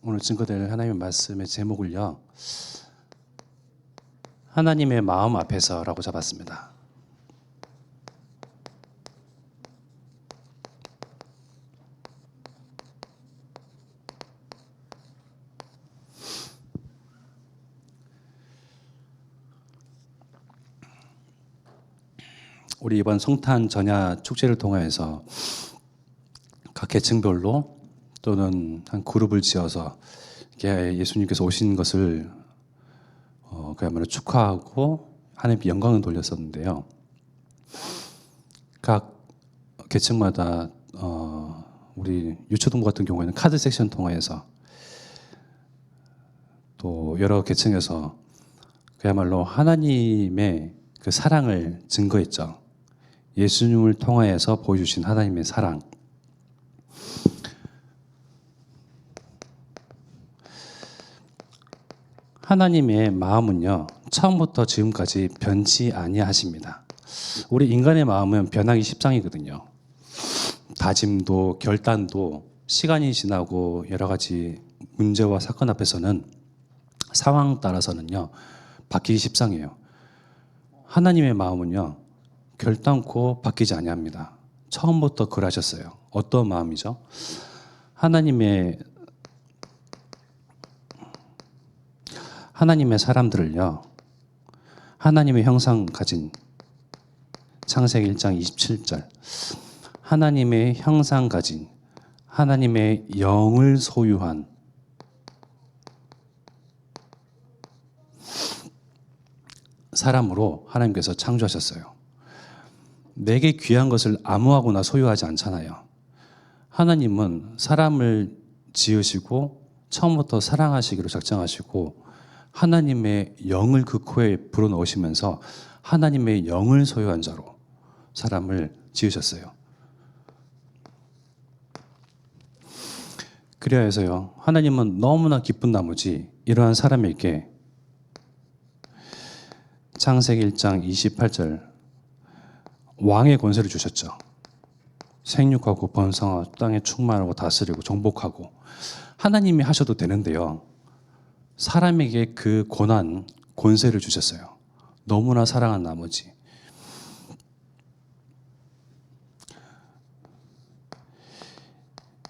오늘 증거될 하나님의 말씀의 제목을요, 하나님의 마음 앞에서라고 잡았습니다. 우리 이번 성탄 전야 축제를 통하여서 각 계층별로 또는 한 그룹을 지어서 예수님께서 오신 것을 그야말로 축하하고 하나님께 영광을 돌렸었는데요. 각 계층마다 우리 유초동부 같은 경우에는 카드 섹션 통하여서 또 여러 계층에서 그야말로 하나님의 그 사랑을 증거했죠. 예수님을 통하여서 보여주신 하나님의 사랑. 하나님의 마음은요, 처음부터 지금까지 변치 아니하십니다. 우리 인간의 마음은 변하기 십상이거든요. 다짐도 결단도 시간이 지나고 여러 가지 문제와 사건 앞에서는 상황 따라서는요, 바뀌기 십상이에요. 하나님의 마음은요, 결단코 바뀌지 아니합니다. 처음부터 그러하셨어요. 어떤 마음이죠? 하나님의 사람들을요, 하나님의 형상 가진, 창세기 1장 27절, 하나님의 형상 가진, 하나님의 영을 소유한 사람으로 하나님께서 창조하셨어요. 내게 귀한 것을 아무하고나 소유하지 않잖아요. 하나님은 사람을 지으시고 처음부터 사랑하시기로 작정하시고 하나님의 영을 그 코에 불어넣으시면서 하나님의 영을 소유한 자로 사람을 지으셨어요. 그래야 해서요, 하나님은 너무나 기쁜 나머지 이러한 사람에게 창세기 1장 28절 왕의 권세를 주셨죠. 생육하고 번성하고 땅에 충만하고 다스리고 정복하고. 하나님이 하셔도 되는데요, 사람에게 그 고난, 권세를 주셨어요. 너무나 사랑한 나머지.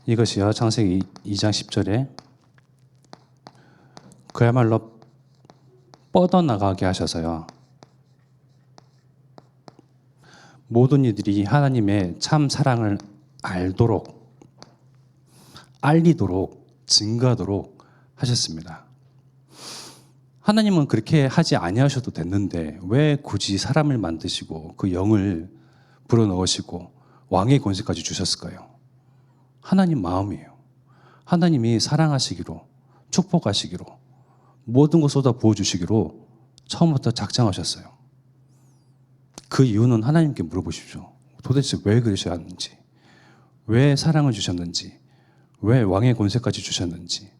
이것이요, 창세기 2장 10절에 그야말로 뻗어나가게 하셔서요, 모든 이들이 하나님의 참 사랑을 알도록, 알리도록, 증거하도록 하셨습니다. 하나님은 그렇게 하지 아니하셔도 됐는데 왜 굳이 사람을 만드시고 그 영을 불어넣으시고 왕의 권세까지 주셨을까요? 하나님 마음이에요. 하나님이 사랑하시기로, 축복하시기로, 모든 것 쏟아 부어주시기로 처음부터 작정하셨어요. 그 이유는 하나님께 물어보십시오. 도대체 왜 그러셔야 하는지, 왜 사랑을 주셨는지, 왜 왕의 권세까지 주셨는지.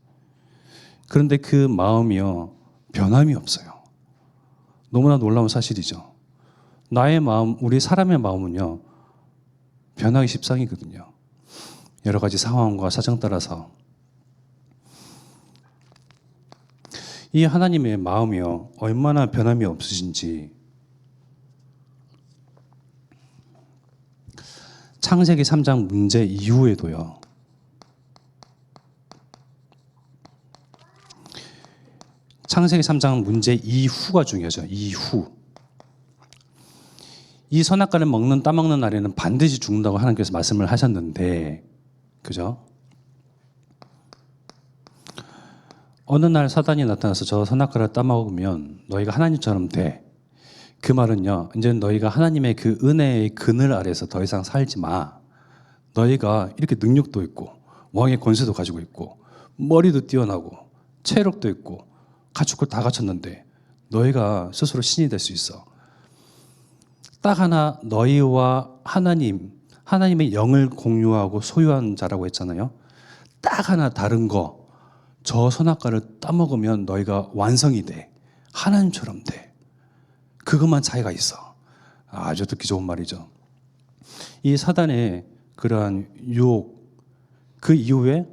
그런데 그 마음이요, 변함이 없어요. 너무나 놀라운 사실이죠. 나의 마음, 우리 사람의 마음은요, 변하기 십상이거든요. 여러 가지 상황과 사정 따라서. 이 하나님의 마음이요, 얼마나 변함이 없으신지 창세기 3장 문제 이후에도요, 창세기 3장 문제 이후가 중요하죠. 이후. 이 선악과를 따먹는 날에는 반드시 죽는다고 하나님께서 말씀을 하셨는데, 그죠? 어느 날 사단이 나타나서 저 선악과를 따먹으면 너희가 하나님처럼 돼. 그 말은요, 이제 너희가 하나님의 그 은혜의 그늘 아래서 더 이상 살지 마. 너희가 이렇게 능력도 있고 왕의 권세도 가지고 있고 머리도 뛰어나고 체력도 있고 갖출 걸 다 갖췄는데 너희가 스스로 신이 될 수 있어. 딱 하나, 너희와 하나님의 영을 공유하고 소유한 자라고 했잖아요. 딱 하나 다른 거, 저 선악과를 따먹으면 너희가 완성이 돼. 하나님처럼 돼. 그것만 차이가 있어. 아주 듣기 좋은 말이죠. 이 사단의 그러한 유혹, 그 이후에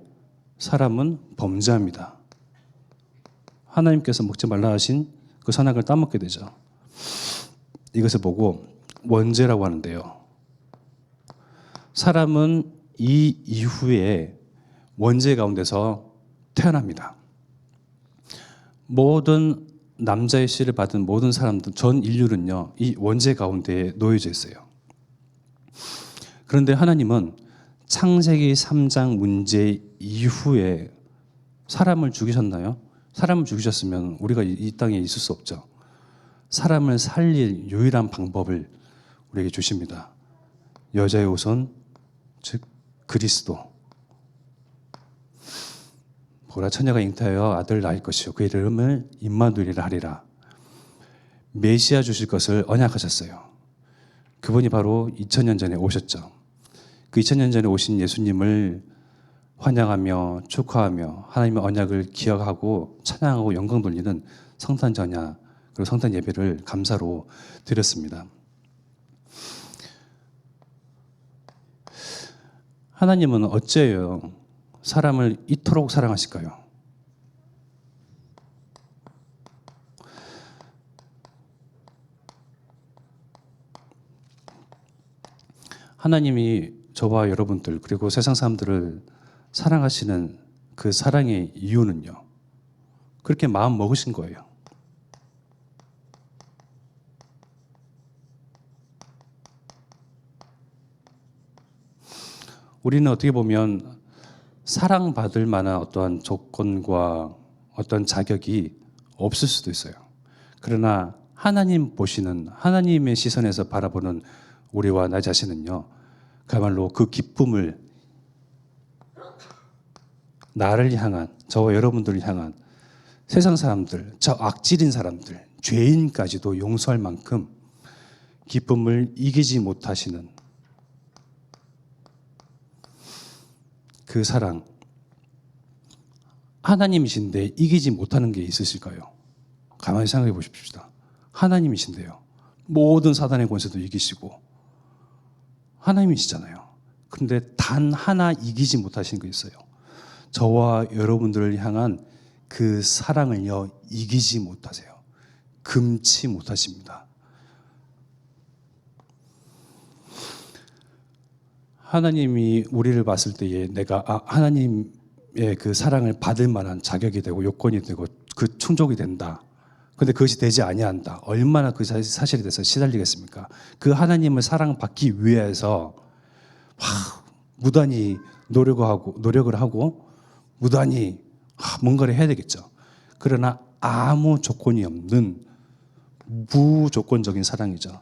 사람은 범죄합니다. 하나님께서 먹지 말라 하신 그 선악을 따먹게 되죠. 이것을 보고 원죄라고 하는데요. 사람은 이 이후에 원죄 가운데서 태어납니다. 모든 남자의 씨를 받은 모든 사람들, 전 인류는요, 이 원죄 가운데에 놓여져 있어요. 그런데 하나님은 창세기 3장 문제 이후에 사람을 죽이셨나요? 사람을 죽이셨으면 우리가 이 땅에 있을 수 없죠. 사람을 살릴 유일한 방법을 우리에게 주십니다. 여자의 후손, 즉 그리스도. 보라 처녀가 잉태하여 아들을 낳을 것이요 그 이름을 임마누엘이라 하리라. 메시아 주실 것을 언약하셨어요. 그분이 바로 2000년 전에 오셨죠. 그 2000년 전에 오신 예수님을 환영하며 축하하며 하나님의 언약을 기억하고 찬양하고 영광 돌리는 성탄 전야 그리고 성탄 예배를 감사로 드렸습니다. 하나님은 어째요 사람을 이토록 사랑하실까요? 하나님이 저와 여러분들 그리고 세상 사람들을 사랑하시는 그 사랑의 이유는요. 그렇게 마음 먹으신 거예요. 우리는 어떻게 보면 사랑받을 만한 어떠한 조건과 어떤 자격이 없을 수도 있어요. 그러나 하나님 보시는 하나님의 시선에서 바라보는 우리와 나 자신은요. 그야말로 그 기쁨을 나를 향한 저와 여러분들을 향한 세상 사람들, 저 악질인 사람들, 죄인까지도 용서할 만큼 기쁨을 이기지 못하시는 그 사랑, 하나님이신데 이기지 못하는 게 있으실까요? 가만히 생각해 보십시다. 하나님이신데요. 모든 사단의 권세도 이기시고 하나님이시잖아요. 그런데 단 하나 이기지 못하신 게 있어요. 저와 여러분들을 향한 그 사랑을요 이기지 못하세요. 금치 못하십니다. 하나님이 우리를 봤을 때에 내가 하나님의 그 사랑을 받을 만한 자격이 되고 요건이 되고 그 충족이 된다. 근데 그것이 되지 아니한다. 얼마나 그 사실에 대해서 시달리겠습니까? 그 하나님을 사랑받기 위해서 무단히 노력을 하고 무단히 뭔가를 해야 되겠죠. 그러나 아무 조건이 없는 무조건적인 사랑이죠.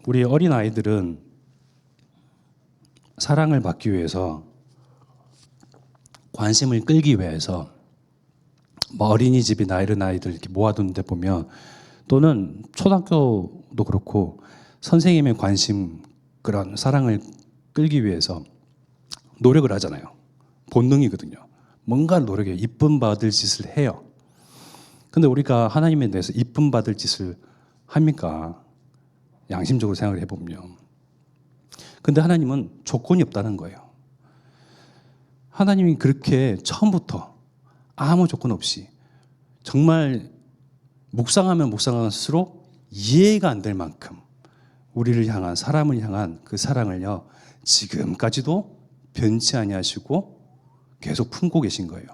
우리 어린 아이들은 사랑을 받기 위해서 관심을 끌기 위해서 뭐 어린이집이나 이런 아이들 이렇게 모아둔 데 보면 또는 초등학교도 그렇고 선생님의 관심 그런 사랑을 끌기 위해서 노력을 하잖아요. 본능이거든요. 뭔가 노력해요. 이쁨 받을 짓을 해요. 근데 우리가 하나님에 대해서 이쁨 받을 짓을 합니까? 양심적으로 생각을 해보면. 근데 하나님은 조건이 없다는 거예요. 하나님이 그렇게 처음부터 아무 조건 없이 정말 묵상하면 묵상할수록 이해가 안 될 만큼 우리를 향한 사람을 향한 그 사랑을요 지금까지도 변치 아니하시고 계속 품고 계신 거예요.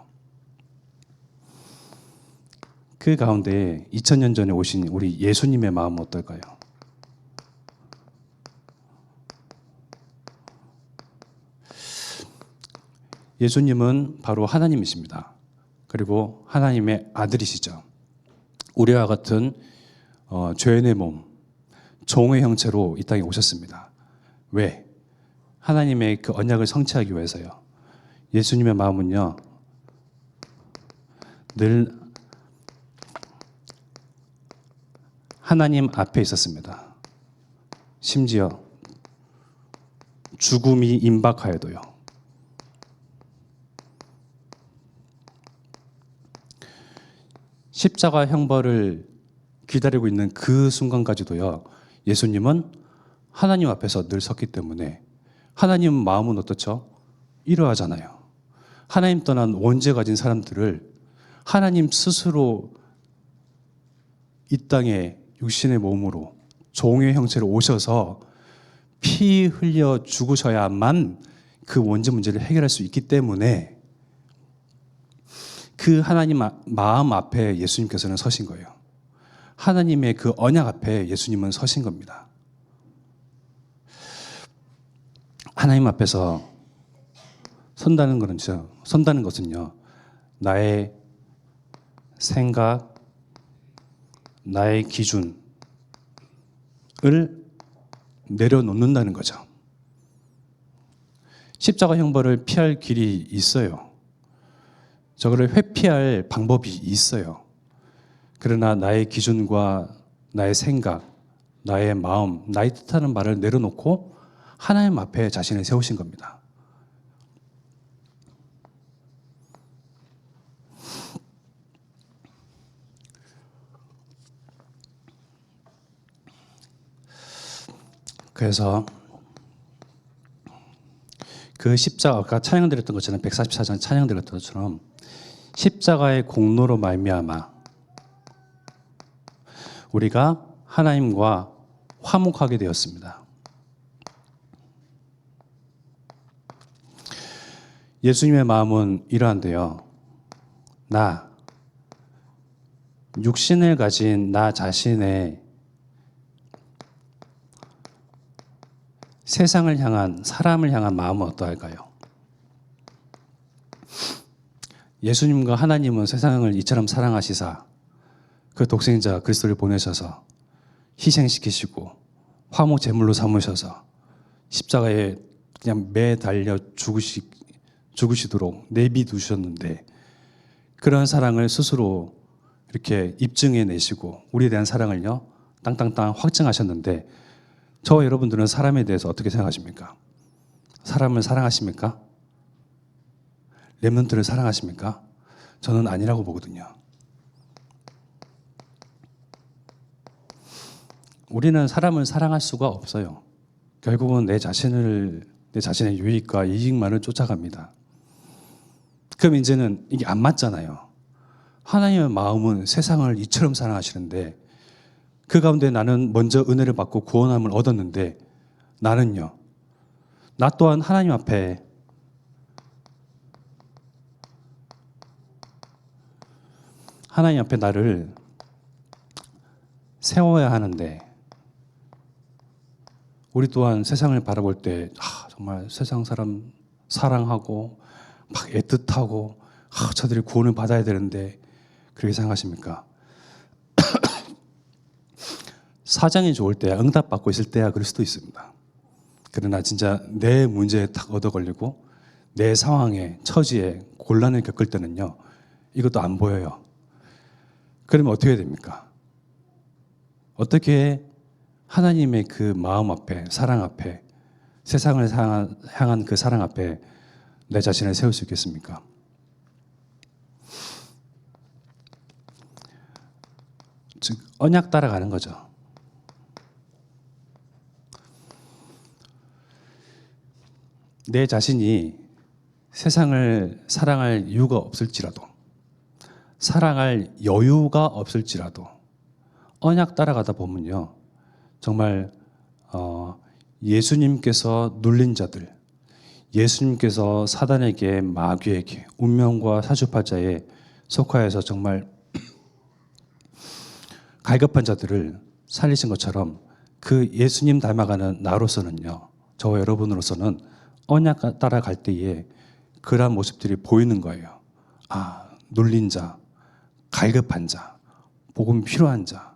그 가운데 2000년 전에 오신 우리 예수님의 마음은 어떨까요? 예수님은 바로 하나님이십니다. 그리고 하나님의 아들이시죠. 우리와 같은 죄인의 몸, 종의 형체로 이 땅에 오셨습니다. 왜? 하나님의 그 언약을 성취하기 위해서요. 예수님의 마음은요, 늘 하나님 앞에 있었습니다. 심지어 죽음이 임박하여도요. 십자가 형벌을 기다리고 있는 그 순간까지도요. 예수님은 하나님 앞에서 늘 섰기 때문에 하나님 마음은 어떻죠? 이러하잖아요. 하나님 떠난 원죄 가진 사람들을 하나님 스스로 이 땅에 육신의 몸으로 종의 형체로 오셔서 피 흘려 죽으셔야만 그 원죄 문제를 해결할 수 있기 때문에 그 하나님 마음 앞에 예수님께서는 서신 거예요. 하나님의 그 언약 앞에 예수님은 서신 겁니다. 하나님 앞에서 선다는 것은요, 나의 생각, 나의 기준을 내려놓는다는 거죠. 십자가 형벌을 피할 길이 있어요. 저거를 회피할 방법이 있어요. 그러나 나의 기준과 나의 생각, 나의 마음, 나의 뜻하는 말을 내려놓고 하나님 앞에 자신을 세우신 겁니다. 그래서 그 십자가, 아까 찬양드렸던 것처럼 144장 찬양드렸던 것처럼 십자가의 공로로 말미암아 우리가 하나님과 화목하게 되었습니다. 예수님의 마음은 이러한데요. 나, 육신을 가진 나 자신의 세상을 향한, 사람을 향한 마음은 어떠할까요? 예수님과 하나님은 세상을 이처럼 사랑하시사 그 독생자 그리스도를 보내셔서 희생시키시고 화목 제물로 삼으셔서 십자가에 그냥 매달려 죽으시도록 내비두셨는데 그런 사랑을 스스로 이렇게 입증해 내시고 우리에 대한 사랑을요 땅땅땅 확증하셨는데 저와 여러분들은 사람에 대해서 어떻게 생각하십니까? 사람을 사랑하십니까? 렘넌트를 사랑하십니까? 저는 아니라고 보거든요. 우리는 사람을 사랑할 수가 없어요. 결국은 내 자신의 유익과 이익만을 쫓아갑니다. 그럼 이제는 이게 안 맞잖아요. 하나님의 마음은 세상을 이처럼 사랑하시는데 그 가운데 나는 먼저 은혜를 받고 구원함을 얻었는데 나는요. 나 또한 하나님 앞에 나를 세워야 하는데 우리 또한 세상을 바라볼 때 정말 세상 사람 사랑하고 막 애틋하고 저들이 구원을 받아야 되는데 그렇게 생각하십니까? 사정이 좋을 때야 응답받고 있을 때야 그럴 수도 있습니다. 그러나 진짜 내 문제에 탁 얻어 걸리고 내 상황에 처지에 곤란을 겪을 때는요 이것도 안 보여요. 그러면 어떻게 됩니까? 어떻게 하나님의 그 마음 앞에 사랑 앞에 세상을 향한 그 사랑 앞에 내 자신을 세울 수 있겠습니까? 즉 언약 따라가는 거죠. 내 자신이 세상을 사랑할 이유가 없을지라도 사랑할 여유가 없을지라도 언약 따라가다 보면요 정말 예수님께서 눌린 자들 예수님께서 사단에게 마귀에게 운명과 사주팔자에 속하여서 정말 갈급한 자들을 살리신 것처럼 그 예수님 닮아가는 나로서는요 저와 여러분으로서는 언약 따라갈 때에 그러한 모습들이 보이는 거예요. 눌린 자, 갈급한 자, 복음이 필요한 자,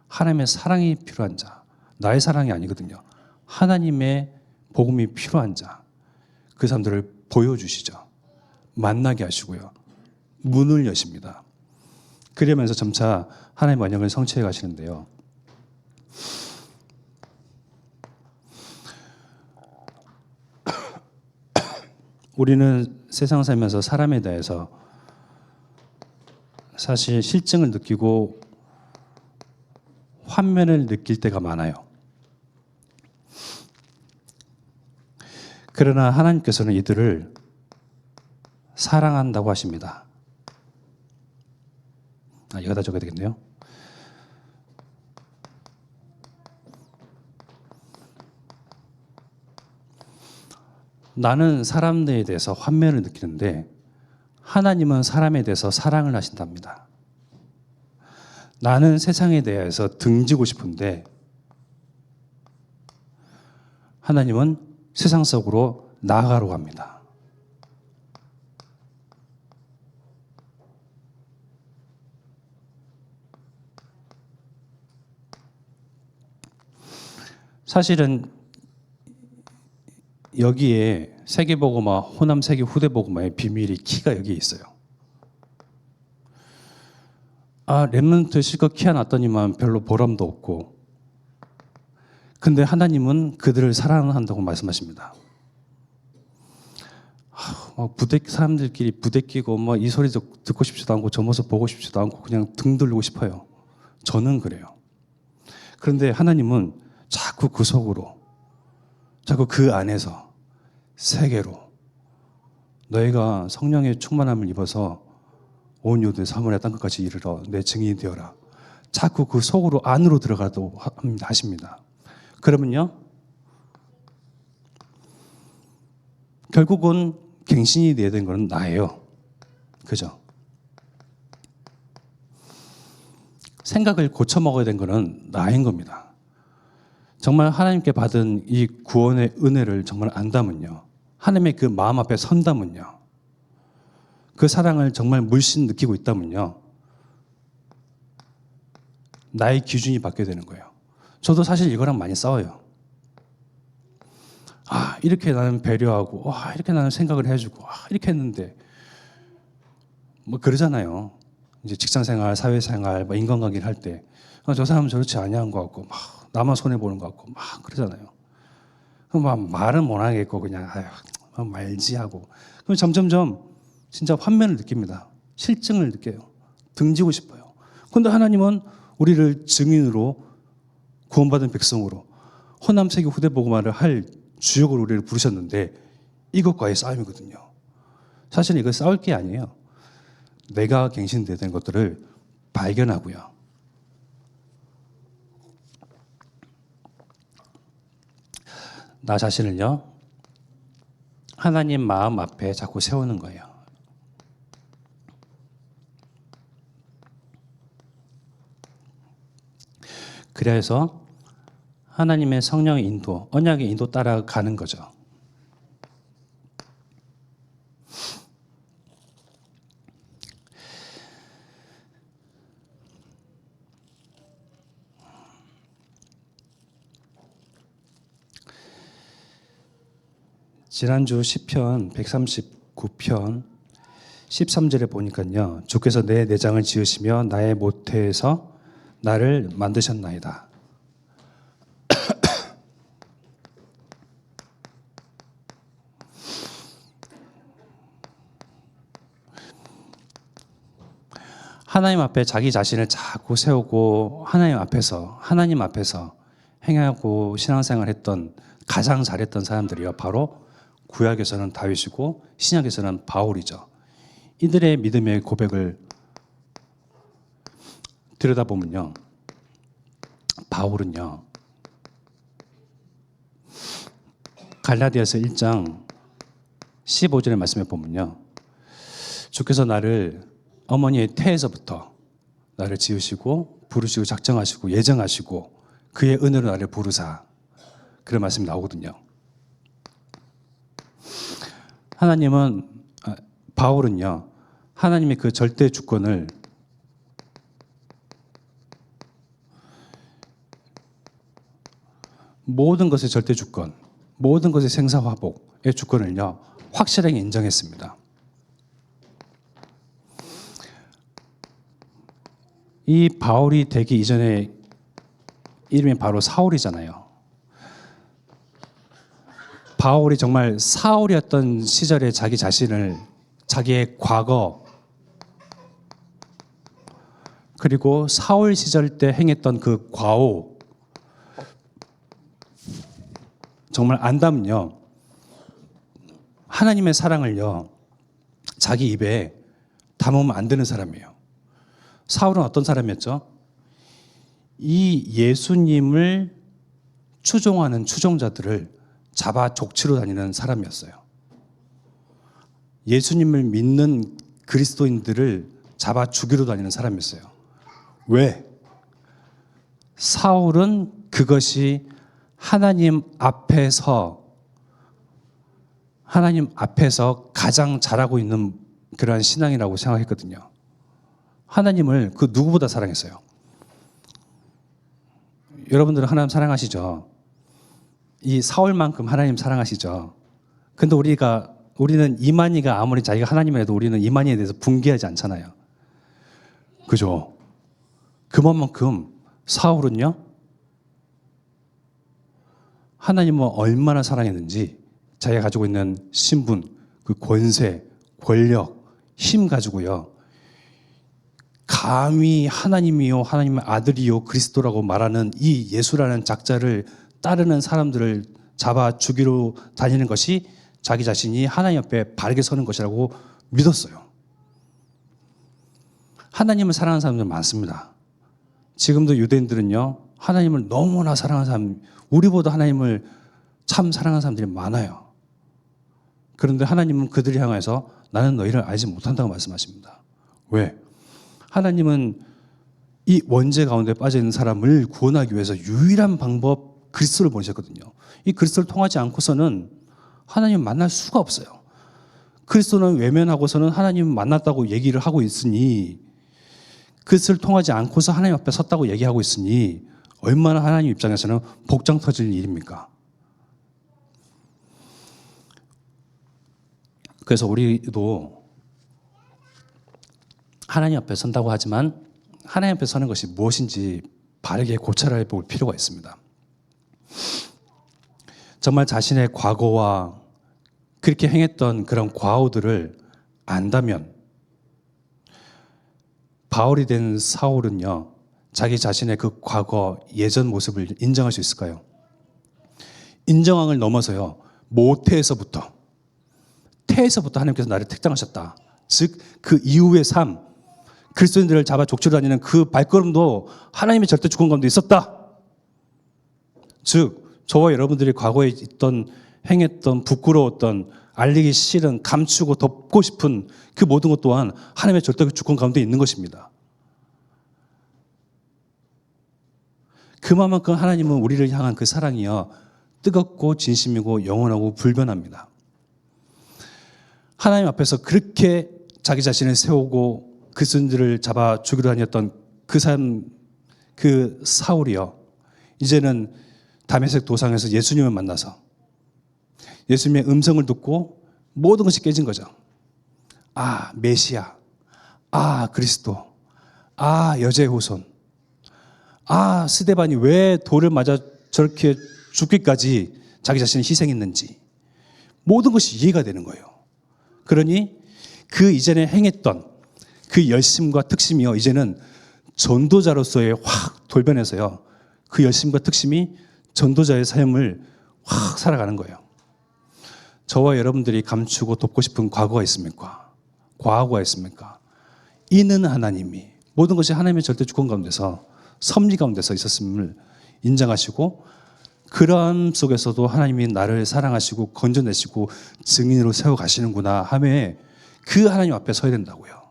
하나님의 사랑이 필요한 자, 나의 사랑이 아니거든요. 하나님의 복음이 필요한 자, 그 사람들을 보여주시죠. 만나게 하시고요. 문을 여십니다. 그러면서 점차 하나님의 언약을 성취해 가시는데요. 우리는 세상 살면서 사람에 대해서 사실 실증을 느끼고 환면을 느낄 때가 많아요. 그러나 하나님께서는 이들을 사랑한다고 하십니다. 여기다 적어야 되겠네요. 나는 사람들에 대해서 환멸을 느끼는데 하나님은 사람에 대해서 사랑을 하신답니다. 나는 세상에 대해서 등지고 싶은데 하나님은 세상 속으로 나아가려고 합니다. 사실은 여기에 세계복음화, 호남 세계 후대복음화의 비밀이 키가 여기에 있어요. 렘넌트 실컷 키워놨더니만 별로 보람도 없고, 근데 하나님은 그들을 사랑한다고 말씀하십니다. 사람들끼리 부대끼고 이 소리 듣고 싶지도 않고 저 모습 보고 싶지도 않고 그냥 등 돌리고 싶어요. 저는 그래요. 그런데 하나님은 자꾸 그 속으로, 자꾸 그 안에서 세계로 너희가 성령의 충만함을 입어서 온 유대 사무리아 땅끝까지 이르러 내 증인이 되어라. 자꾸 그 속으로 안으로 들어가도 하십니다. 그러면요, 결국은 갱신이 돼야 되는 건 나예요. 그죠? 생각을 고쳐 먹어야 되는 거는 나인 겁니다. 정말 하나님께 받은 이 구원의 은혜를 정말 안다면요, 하나님의 그 마음 앞에 선다면요, 그 사랑을 정말 물씬 느끼고 있다면요, 나의 기준이 바뀌어야 되는 거예요. 저도 사실 이거랑 많이 싸워요. 이렇게 나는 배려하고, 이렇게 나는 생각을 해주고, 이렇게 했는데, 그러잖아요. 이제 직장생활, 사회생활, 인간관계를 할 때, 저 사람은 저렇지 아니한 것 같고, 나만 손해보는 것 같고, 그러잖아요. 그럼 말은 못 하겠고, 그냥, 말지 하고. 그럼 점점점 진짜 환면을 느낍니다. 실증을 느껴요. 등지고 싶어요. 그런데 하나님은 우리를 증인으로 구원받은 백성으로 호남세계 후대복음화를 할 주역으로 우리를 부르셨는데 이것과의 싸움이거든요. 사실 이거 싸울 게 아니에요. 내가 갱신되어야 되는 것들을 발견하고요, 나 자신을요, 하나님 마음 앞에 자꾸 세우는 거예요. 그래서 하나님의 성령의 인도, 언약의 인도 따라가는 거죠. 지난주 시편 139편 13절에 보니까요, 주께서 내 내장을 지으시며 나의 모태에서 나를 만드셨나이다. 하나님 앞에 자기 자신을 자꾸 세우고 하나님 앞에서 행하고 신앙생활 했던, 가장 잘했던 사람들이요, 바로 구약에서는 다윗이고 신약에서는 바울이죠. 이들의 믿음의 고백을 들여다보면요, 바울은요, 갈라디아서 1장 15절의 말씀에 보면요, 주께서 나를 어머니의 태에서부터 나를 지으시고 부르시고 작정하시고 예정하시고 그의 은혜로 나를 부르사, 그런 말씀이 나오거든요. 바울은요, 하나님의 그 절대 주권을 모든 것의 절대 주권, 모든 것의 생사화복의 주권을요, 확실하게 인정했습니다. 이 바울이 되기 이전에 이름이 바로 사울이잖아요. 바울이 정말 사울이었던 시절에 자기 자신을, 자기의 과거, 그리고 사울 시절 때 행했던 그 과오, 정말 안다면요, 하나님의 사랑을요, 자기 입에 담으면 안 되는 사람이에요. 사울은 어떤 사람이었죠? 이 예수님을 추종하는 추종자들을 잡아 족치러 다니는 사람이었어요. 예수님을 믿는 그리스도인들을 잡아 죽이러 다니는 사람이었어요. 왜? 사울은 그것이 하나님 앞에서 가장 잘하고 있는 그러한 신앙이라고 생각했거든요. 하나님을 그 누구보다 사랑했어요. 여러분들은 하나님 사랑하시죠? 이 사울만큼 하나님 사랑하시죠? 근데 우리는 이만희가 아무리 자기가 하나님이라도 우리는 이만희에 대해서 분개하지 않잖아요. 그죠? 그만큼 사울은요, 하나님을 얼마나 사랑했는지 자기가 가지고 있는 신분, 그 권세, 권력, 힘 가지고요, 감히 하나님이요, 하나님의 아들이요, 그리스도라고 말하는 이 예수라는 작자를 따르는 사람들을 잡아 죽이러 다니는 것이 자기 자신이 하나님 앞에 바르게 서는 것이라고 믿었어요. 하나님을 사랑하는 사람들 많습니다. 지금도 유대인들은요, 하나님을 너무나 사랑하는 사람, 우리보다 하나님을 참 사랑하는 사람들이 많아요. 그런데 하나님은 그들을 향해서 나는 너희를 알지 못한다고 말씀하십니다. 왜? 하나님은 이 원죄 가운데 빠져 있는 사람을 구원하기 위해서 유일한 방법 그리스도를 보내셨거든요. 이 그리스도를 통하지 않고서는 하나님 만날 수가 없어요. 그리스도는 외면하고서는 하나님 만났다고 얘기를 하고 있으니, 그리스도를 통하지 않고서 하나님 앞에 섰다고 얘기하고 있으니 얼마나 하나님 입장에서는 복장 터질 일입니까? 그래서 우리도 하나님 앞에 선다고 하지만 하나님 앞에 서는 것이 무엇인지 바르게 고찰해 볼 필요가 있습니다. 정말 자신의 과거와 그렇게 행했던 그런 과오들을 안다면, 바울이 된 사울은요, 자기 자신의 그 과거 예전 모습을 인정할 수 있을까요? 인정함을 넘어서요, 모태에서부터 하나님께서 나를 택당하셨다. 즉 그 이후의 삶, 그리스도인들을 잡아 족치러 다니는 그 발걸음도 하나님의 절대 주권 가운데 있었다. 즉 저와 여러분들이 과거에 행했던 부끄러웠던, 알리기 싫은, 감추고 덮고 싶은 그 모든 것 또한 하나님의 절대 주권 가운데 있는 것입니다. 그만큼 하나님은 우리를 향한 그 사랑이요, 뜨겁고 진심이고 영원하고 불변합니다. 하나님 앞에서 그렇게 자기 자신을 세우고 그리스도인들을 잡아 죽이러 다녔던 그 사울이요, 이제는 다메섹 도상에서 예수님을 만나서 예수님의 음성을 듣고 모든 것이 깨진 거죠. 아, 메시아, 아, 그리스도, 아, 여자의 후손, 아, 스데반이 왜 돌을 맞아 저렇게 죽기까지 자기 자신을 희생했는지 모든 것이 이해가 되는 거예요. 그러니 그 이전에 행했던 그 열심과 특심이요, 이제는 전도자로서의 확 돌변해서요, 그 열심과 특심이 전도자의 삶을 확 살아가는 거예요. 저와 여러분들이 감추고 돕고 싶은 과거가 있습니까? 과거가 있습니까? 이는 하나님이 모든 것이 하나님의 절대 주권 가운데서, 섭리 가운데서 있었음을 인정하시고, 그러한 속에서도 하나님이 나를 사랑하시고 건져내시고 증인으로 세워가시는구나 하며 그 하나님 앞에 서야 된다고요.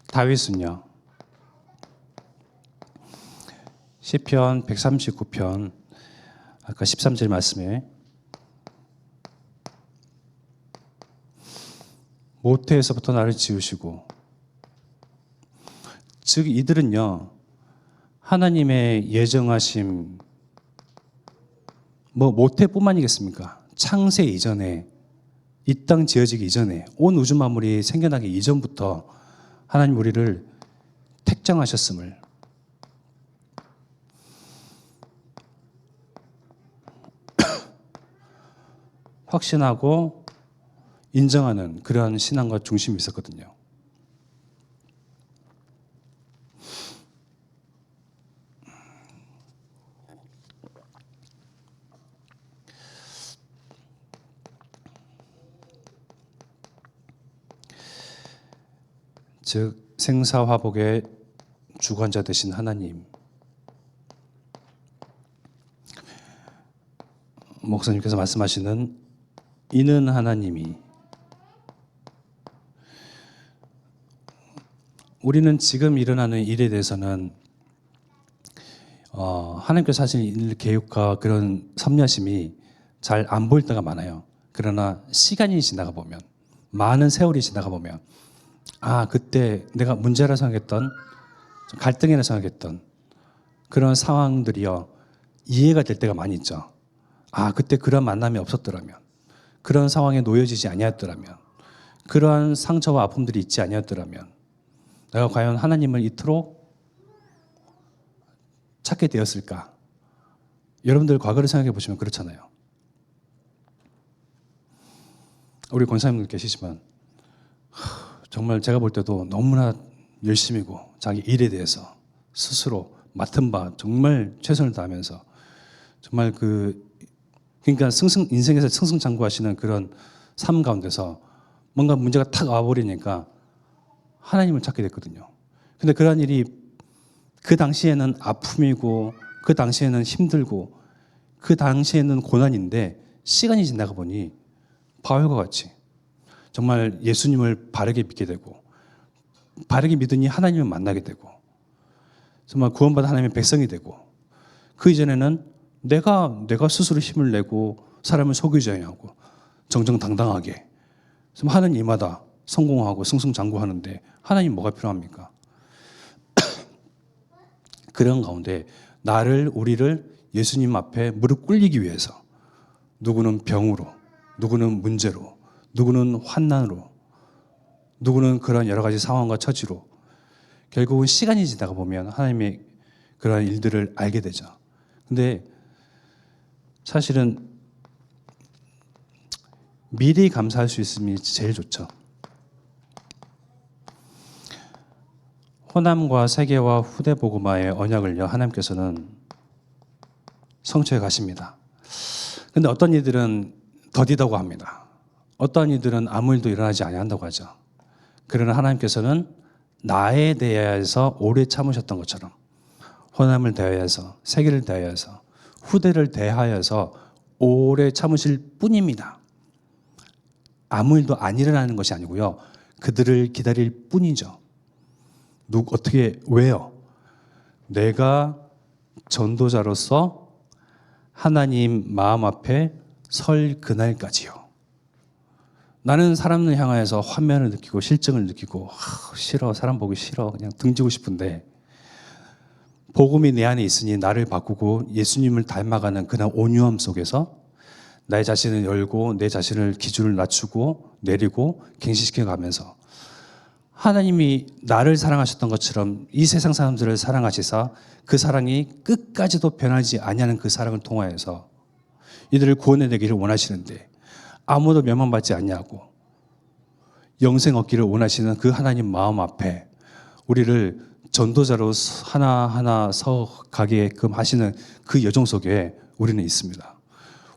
다윗은요, 시편 139편 아까 13절 말씀에 모태에서부터 나를 지으시고, 즉 이들은요, 하나님의 예정하심, 모태뿐만이겠습니까? 창세 이전에, 이 땅 지어지기 이전에, 온 우주 만물이 생겨나기 이전부터 하나님 우리를 택정하셨음을, 확신하고 인정하는 그러한 신앙과 중심이 있었거든요. 즉 생사화복의 주관자 되신 하나님, 목사님께서 말씀하시는 이는 하나님이, 우리는 지금 일어나는 일에 대해서는 하나님께서 하신 일 계획과 그런 섭려심이 잘 안 보일 때가 많아요. 그러나 시간이 지나가 보면, 많은 세월이 지나가 보면, 그때 내가 문제라 생각했던, 갈등이라 생각했던 그런 상황들이요, 이해가 될 때가 많이 있죠. 그때 그런 만남이 없었더라면, 그런 상황에 놓여지지 아니었더라면, 그러한 상처와 아픔들이 있지 아니었더라면 내가 과연 하나님을 이토록 찾게 되었을까? 여러분들 과거를 생각해 보시면 그렇잖아요. 우리 권사님들 계시지만 정말 제가 볼 때도 너무나 열심이고 자기 일에 대해서 스스로 맡은 바 정말 최선을 다하면서 정말 그러니까 인생에서 승승장구하시는 그런 삶 가운데서 뭔가 문제가 탁 와버리니까 하나님을 찾게 됐거든요. 근데 그런 일이 그 당시에는 아픔이고 그 당시에는 힘들고 그 당시에는 고난인데 시간이 지나가 보니 바울과 같이 정말 예수님을 바르게 믿게 되고 바르게 믿으니 하나님을 만나게 되고 정말 구원받은 하나님의 백성이 되고 그 이전에는 내가 스스로 힘을 내고 사람을 속이지 아니하고 정정당당하게 하는 일마다 성공하고 승승장구하는데 하나님 뭐가 필요합니까? 그런 가운데 우리를 예수님 앞에 무릎 꿇리기 위해서 누구는 병으로, 누구는 문제로, 누구는 환난으로, 누구는 그런 여러 가지 상황과 처지로 결국은 시간이 지나가 보면 하나님의 그런 일들을 알게 되죠. 근데 사실은 미리 감사할 수 있음이 제일 좋죠. 호남과 세계와 후대 복음화의 언약을요, 하나님께서는 성취해 가십니다. 근데 어떤 이들은 더디다고 합니다. 어떤 이들은 아무 일도 일어나지 아니한다고 하죠. 그러나 하나님께서는 나에 대하여서 오래 참으셨던 것처럼 호남을 대하여서 세계를 대하여서 후대를 대하여서 오래 참으실 뿐입니다. 아무 일도 안 일어나는 것이 아니고요. 그들을 기다릴 뿐이죠. 왜요? 내가 전도자로서 하나님 마음 앞에 설 그날까지요. 나는 사람을 향하여서 환면을 느끼고 실증을 느끼고 싫어, 사람 보기 싫어, 그냥 등지고 싶은데 복음이 내 안에 있으니 나를 바꾸고 예수님을 닮아가는 그런 온유함 속에서 나의 자신을 열고 내 자신을 기준을 낮추고 내리고 갱신시켜 가면서 하나님이 나를 사랑하셨던 것처럼 이 세상 사람들을 사랑하시사 그 사랑이 끝까지도 변하지 아니하는 그 사랑을 통하여서 이들을 구원해내기를 원하시는데 아무도 멸망받지 않냐고 영생 얻기를 원하시는 그 하나님 마음 앞에 우리를 전도자로 하나하나 서가게끔 하시는 그 여정 속에 우리는 있습니다.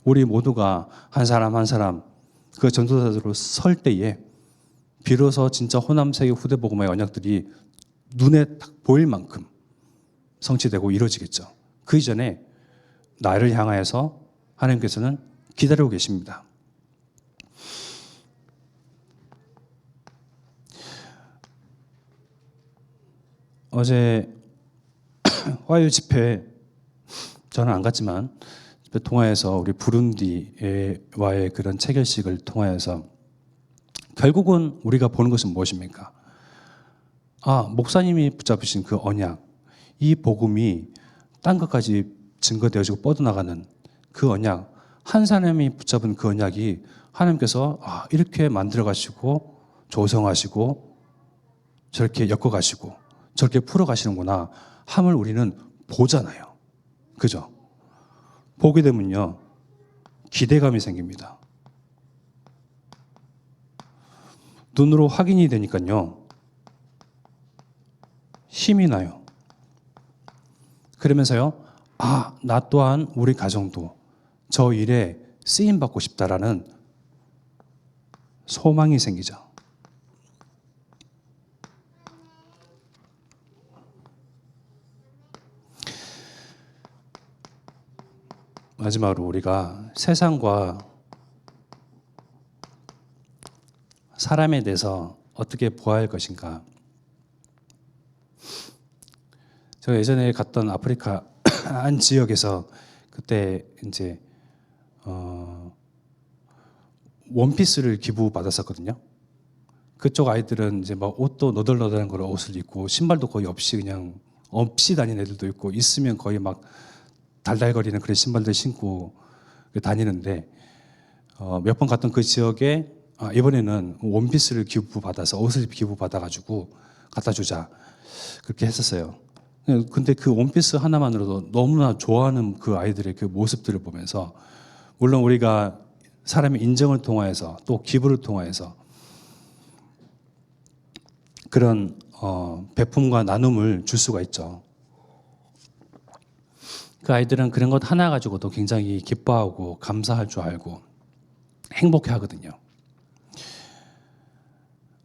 우리 모두가 한 사람 한 사람 그 전도자로 설 때에 비로소 진짜 호남세계 후대복음화의 언약들이 눈에 딱 보일 만큼 성취되고 이루어지겠죠. 그 이전에 나를 향하여서 하나님께서는 기다리고 계십니다. 어제 화요 집회 저는 안 갔지만 집회 통하여서 우리 부룬디와의 그런 체결식을 통하여서 결국은 우리가 보는 것은 무엇입니까? 목사님이 붙잡으신 그 언약, 이 복음이 딴 것까지 증거되어지고 뻗어나가는 그 언약, 한 사람이 붙잡은 그 언약이 하나님께서 이렇게 만들어가시고 조성하시고 저렇게 엮어가시고 저렇게 풀어가시는구나 함을 우리는 보잖아요. 그죠? 보게 되면요 기대감이 생깁니다. 눈으로 확인이 되니까요. 힘이 나요. 그러면서요. 아, 나 또한 우리 가정도 저 일에 쓰임 받고 싶다라는 소망이 생기죠. 마지막으로 우리가 세상과 사람에 대해서 어떻게 보아야 할 것인가. 제가 예전에 갔던 아프리카 한 지역에서 그때 이제 원피스를 기부받았었거든요. 그쪽 아이들은 이제 막 옷도 너덜너덜한 걸 옷을 입고 신발도 거의 없이 그냥 없이 다니는 애들도 있고 있으면 거의 막 달달거리는 그런 신발들 신고 다니는데 몇 번 갔던 그 지역에 이번에는 원피스를 기부받아서 옷을 기부받아가지고 갖다 주자 그렇게 했었어요. 근데 그 원피스 하나만으로도 너무나 좋아하는 그 아이들의 그 모습들을 보면서 물론 우리가 사람의 인정을 통하여서 또 기부를 통하여서 그런 배품과 나눔을 줄 수가 있죠. 그 아이들은 그런 것 하나 가지고도 굉장히 기뻐하고 감사할 줄 알고 행복해 하거든요.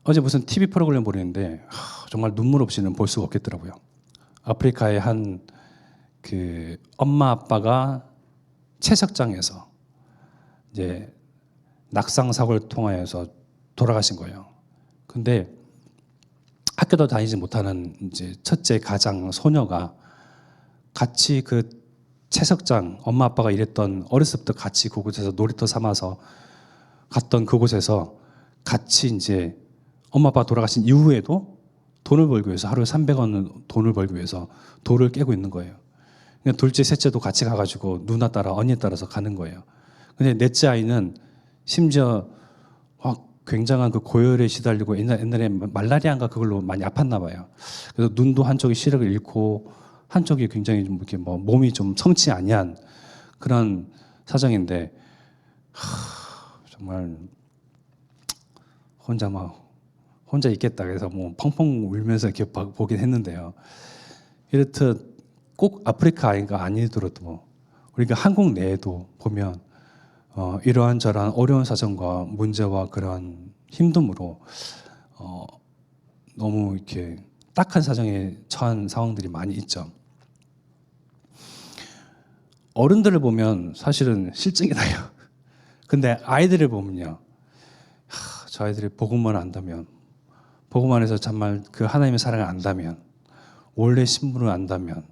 어제 무슨 TV 프로그램 보는데 정말 눈물 없이는 볼 수가 없겠더라고요. 아프리카의 한 그 엄마 아빠가 채석장에서 이제 낙상 사고를 통하여서 돌아가신 거예요. 근데 학교도 다니지 못하는 이제 첫째 가장 소녀가 같이 그 채석장 엄마 아빠가 일했던 어렸을 때부터 같이 그곳에서 놀이터 삼아서 갔던 그곳에서 같이 이제 엄마 아빠 돌아가신 이후에도 돈을 벌기 위해서 하루에 300원 돈을 벌기 위해서 돌을 깨고 있는 거예요. 그냥 둘째, 셋째도 같이 가가지고 누나 따라 언니 따라서 가는 거예요. 근데 넷째 아이는 심지어 굉장한 그 고열에 시달리고 옛날에 말라리아인가 그걸로 많이 아팠나 봐요. 그래서 눈도 한쪽이 시력을 잃고 한쪽이 굉장히 좀 이렇게 뭐 몸이 좀 성치 아니한 그런 사정인데 정말 혼자 있겠다 그래서 뭐 펑펑 울면서 이렇게 보긴 했는데요. 이렇듯 꼭 아프리카가 아니더라도 우리가 한국 내에도 보면 이러한 저러한 어려운 사정과 문제와 그러한 힘듦으로 너무 이렇게 딱한 사정에 처한 상황들이 많이 있죠. 어른들을 보면 사실은 실증이 나요. 근데 아이들을 보면요. 저 아이들이 복음만 안다면, 복음 안에서 정말 그 하나님의 사랑을 안다면, 원래 신분을 안다면,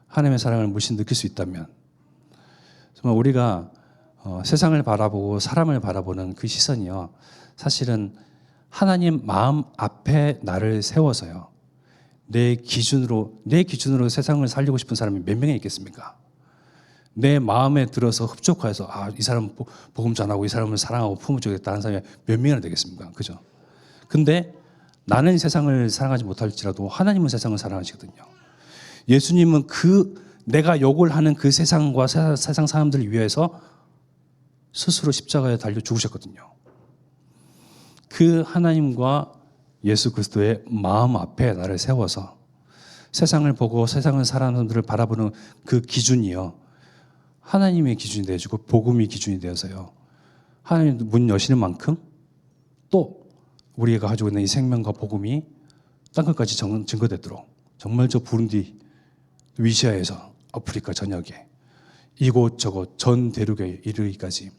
하나님의 사랑을 물씬 느낄 수 있다면, 정말 우리가 세상을 바라보고 사람을 바라보는 그 시선이요. 사실은 하나님 마음 앞에 나를 세워서요. 내 기준으로 세상을 살리고 싶은 사람이 몇 명이 있겠습니까? 내 마음에 들어서 흡족하여서 이 사람은 복음 전하고 이 사람을 사랑하고 품어주겠다 하는 사람이 몇 명이나 되겠습니까? 그죠? 근데 나는 세상을 사랑하지 못할지라도 하나님은 세상을 사랑하시거든요. 예수님은 내가 욕을 하는 그 세상과 세상 사람들을 위해서 스스로 십자가에 달려 죽으셨거든요. 그 하나님과 예수 그리스도의 마음 앞에 나를 세워서 세상을 보고 세상을 사랑하는 사람들을 바라보는 그 기준이요. 하나님의 기준이 되어지고 복음이 기준이 되어서요. 하나님 문 여시는 만큼 또 우리가 가지고 있는 이 생명과 복음이 땅끝까지 증거되도록 정말 저 부룬디 위시아에서 아프리카 전역에 이곳저곳 전 대륙에 이르기까지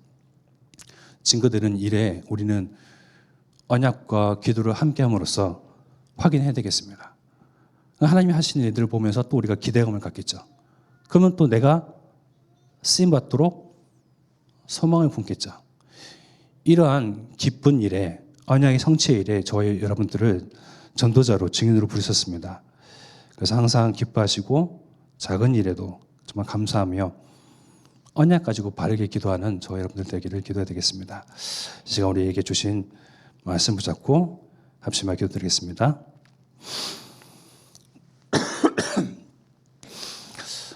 증거되는 일에 우리는 언약과 기도를 함께함으로써 확인해야 되겠습니다. 하나님이 하시는 일들을 보면서 또 우리가 기대감을 갖겠죠. 그러면 또 내가 쓰임받도록 소망을 품겠죠. 이러한 기쁜 일에 언약의 성취의 일에 저희 여러분들을 전도자로 증인으로 부르셨습니다. 그래서 항상 기뻐하시고 작은 일에도 정말 감사하며 언약 가지고 바르게 기도하는 저희 여러분들 되기를 기도해야 되겠습니다. 이 시간 우리에게 주신 말씀 붙잡고 합심하게 기도드리겠습니다.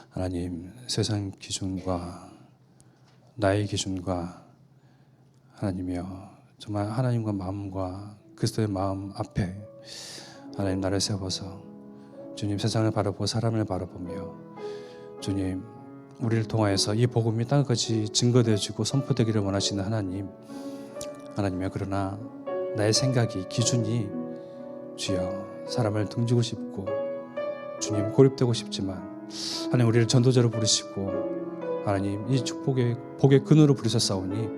하나님, 세상 기준과 나의 기준과 하나님이여 정말 하나님과 마음과 그리스도의 마음 앞에 하나님 나를 세워서 주님 세상을 바라보고 사람을 바라보며 주님 우리를 통하여서 이 복음이 땅까지 증거되어지고 선포되기를 원하시는 하나님이여, 그러나 나의 생각이 기준이 주여 사람을 등지고 싶고 주님 고립되고 싶지만 하나님 우리를 전도자로 부르시고 하나님 이 축복의 복의 근원으로 부르셨사오니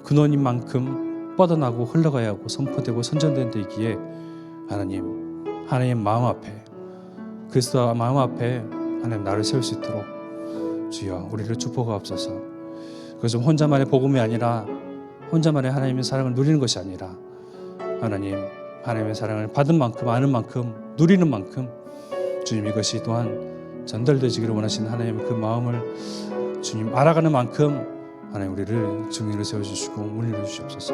근원인 만큼 뻗어나고 흘러가야 하고 선포되고 선전된 데이기에 하나님 마음 앞에 그리스도 마음 앞에 하나님 나를 세울 수 있도록 주여 우리를 축복하옵소서. 그것은 혼자만의 복음이 아니라 혼자만의 하나님의 사랑을 누리는 것이 아니라 하나님의 사랑을 받은 만큼 아는 만큼 누리는 만큼 주님 이것이 또한 전달되지기를 원하시는 하나님의 그 마음을 주님 알아가는 만큼 하나님 우리를 증인으로 세워주시고 문의해 주시옵소서.